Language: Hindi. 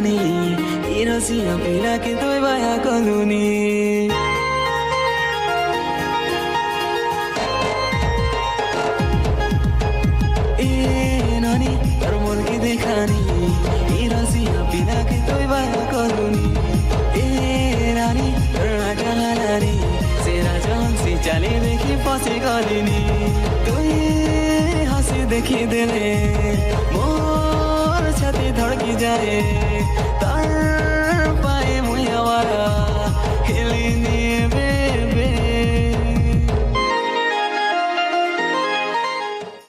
देखानी इरसिया पिरा के तोय बाया कलुनी ए नानी तर मन की देखानी इरसिया पिरा के तोय बाया कलुनी ए रानी राजा रानी सेरा जन से चले देखी फसे गलिनी तोय हंसी देखी देले मोर छाती धड़की जाए तार पाए मुया वाला